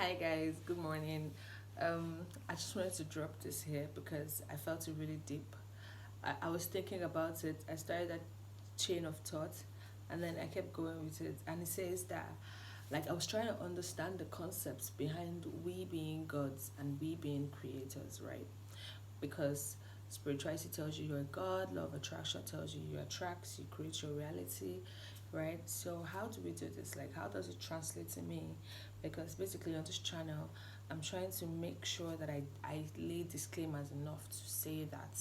Hi guys, good morning. I just wanted to drop this here because I felt it really deep. I was thinking about it. I started a chain of thought and then I kept going with it. And it says that, like, I was trying to understand the concepts behind we being gods and we being creators, right? Because spirituality tells you you're a god, law of attraction tells you you attract, you create your reality, right? So how do we do this? Like, how does it translate to me? Because basically on this channel, I'm trying to make sure that I lay disclaimers enough to say that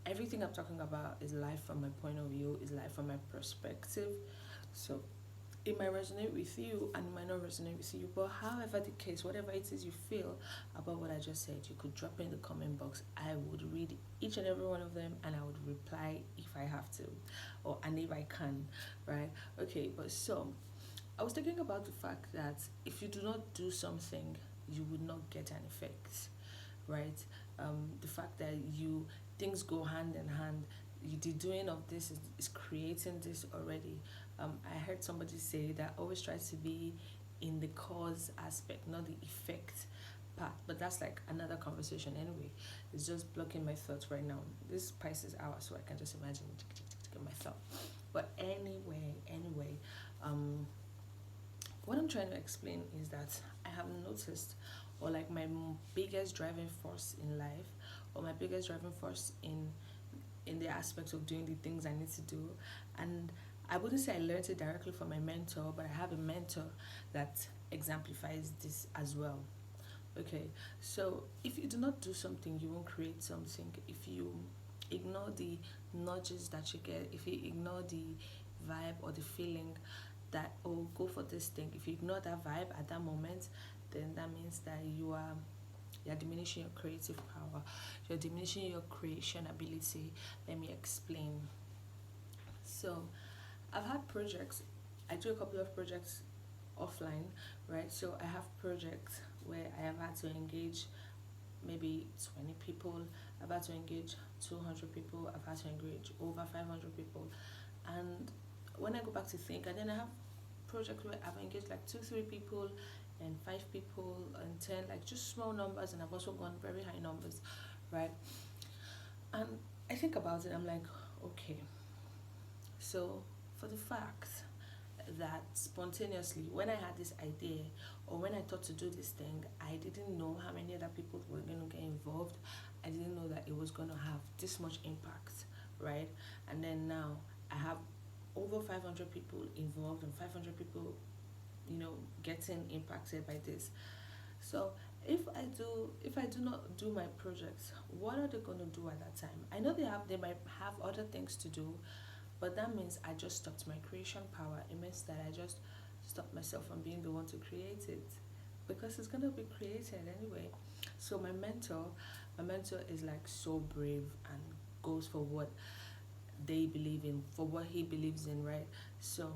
everything I'm talking about is life from my point of view, is life from my perspective. So it might resonate with you and it might not resonate with you. But however the case, whatever it is you feel about what I just said, you could drop in the comment box. I would read each and every one of them and I would reply if I have to, or and if I can, right? Okay, but so I was thinking about the fact that if you do not do something, you would not get an effect, right? The fact that you things go hand in hand. The doing of this is creating this already. I heard somebody say that always try to be in the cause aspect, not the effect part. But that's like another conversation anyway. It's just blocking my thoughts right now. This Pisces hour, so I can just imagine my thought. But anyway, um, what I'm trying to explain is that I have noticed, or like my biggest driving force in life, or my biggest driving force in the aspect of doing the things I need to do, and I wouldn't say I learned it directly from my mentor, but I have a mentor that exemplifies this as well. Okay, so if you do not do something, you won't create something. If you ignore the nudges that you get, if you ignore the vibe or the feeling that, oh, go for this thing, if you ignore that vibe at that moment, then that means that you're diminishing your creative power, you're diminishing your creation ability. Let me explain. So I've had projects. I do a couple of projects offline, right? So I have projects where I have had to engage maybe 20 people, I've had to engage 200 people, I've had to engage over 500 people. And when I go back to think, and then I have projects where I've engaged like 2, 3 people and 5 people and 10, like just small numbers, and I've also gone very high numbers, right? And I think about it, I'm like, okay, so for the fact that spontaneously when I had this idea or when I thought to do this thing, I didn't know how many other people were going to get involved. I didn't know that it was going to have this much impact, right? And then now I have over 500 people involved and 500 people, getting impacted by this. So if I do not do my projects, what are they going to do at that time? I know they might have other things to do, but that means I just stopped my creation power. It means that I just stopped myself from being the one to create it, because it's gonna be created anyway. So my mentor is like so brave and goes for what they believe in, for what he believes in, right? So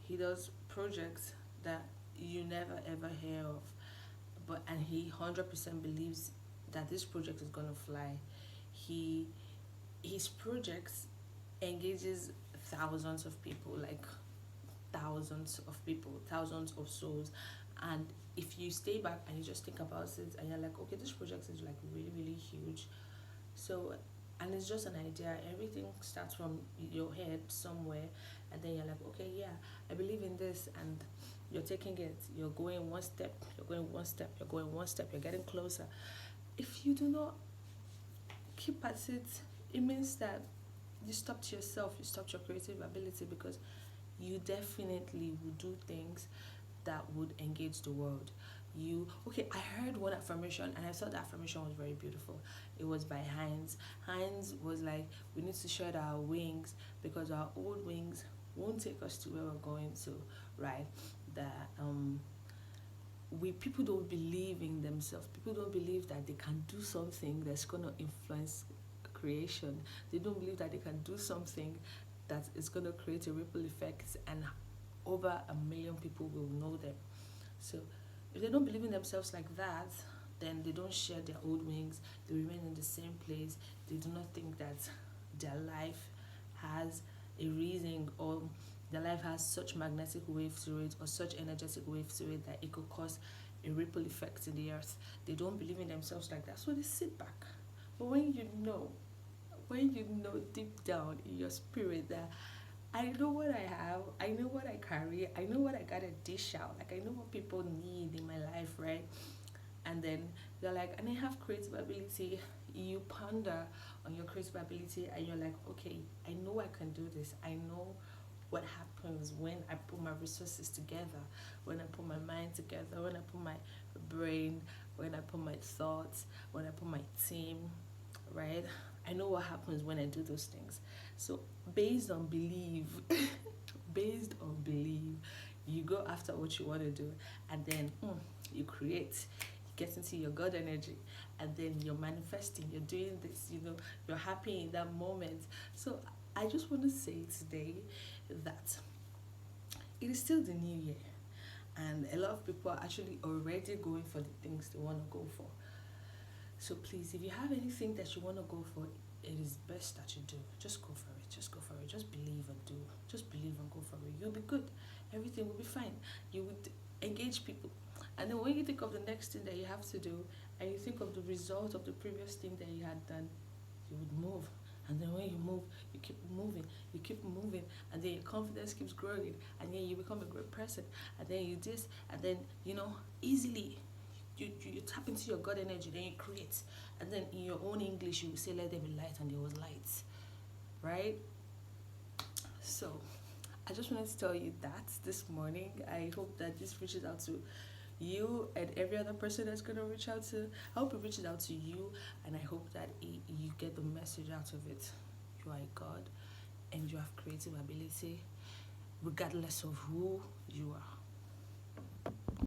he does projects that you never ever hear of, but and he 100% believes that this project is gonna fly. He his projects engages thousands of people, like thousands of people, thousands of souls. And if you stay back and you just think about it and you're like, okay, this project is like really, really huge. So, and it's just an idea. Everything starts from your head somewhere, and then you're like, okay, yeah, I believe in this, and you're taking it, you're going one step, you're going one step, you're going one step, you're getting closer. If you do not keep at it, it means that you stopped yourself, you stopped your creative ability, because you definitely would do things that would engage the world. You okay, I heard one affirmation and I thought the affirmation was very beautiful. It was by Heinz. Heinz was like, we need to shed our wings because our old wings won't take us to where we're going to, right? That we people don't believe in themselves. People don't believe that they can do something that's gonna influence creation. They don't believe that they can do something that is gonna create a ripple effect and over 1 million people will know them. So if they don't believe in themselves like that, then they don't share their old wings, they remain in the same place, they do not think that their life has a reason, or their life has such magnetic wave to it or such energetic wave to it that it could cause a ripple effect in the earth. They don't believe in themselves like that, so they sit back. But when you know deep down in your spirit that I know what I have, I know what I carry, I know what I gotta dish out, like I know what people need in my life, right? And then you're like, and I have creative ability. You ponder on your creative ability and you're like, okay, I know I can do this. I know what happens when I put my resources together, when I put my mind together, when I put my brain, when I put my thoughts, when I put my team, right? I know what happens when I do those things. So based on belief, based on belief, you go after what you want to do, and then you create. You get into your God energy, and then you're manifesting. You're doing this. You're happy in that moment. So I just want to say today that it is still the new year, and a lot of people are actually already going for the things they want to go for. So please, if you have anything that you want to go for, it is best that you do. Just go for it. Just go for it. Just believe and do. Just believe and go for it. You'll be good. Everything will be fine. You would engage people. And then when you think of the next thing that you have to do, and you think of the result of the previous thing that you had done, you would move. And then when you move, you keep moving, and then your confidence keeps growing, and then you become a great person, and then you this, and then, easily you tap into your God energy, then you create. And then in your own English, you will say, let there be light, and there was light. Right? So, I just wanted to tell you that this morning. I hope that this reaches out to you and every other person that's going to reach out to. I hope it reaches out to you, and I hope that you get the message out of it. You are a God, and you have creative ability, regardless of who you are.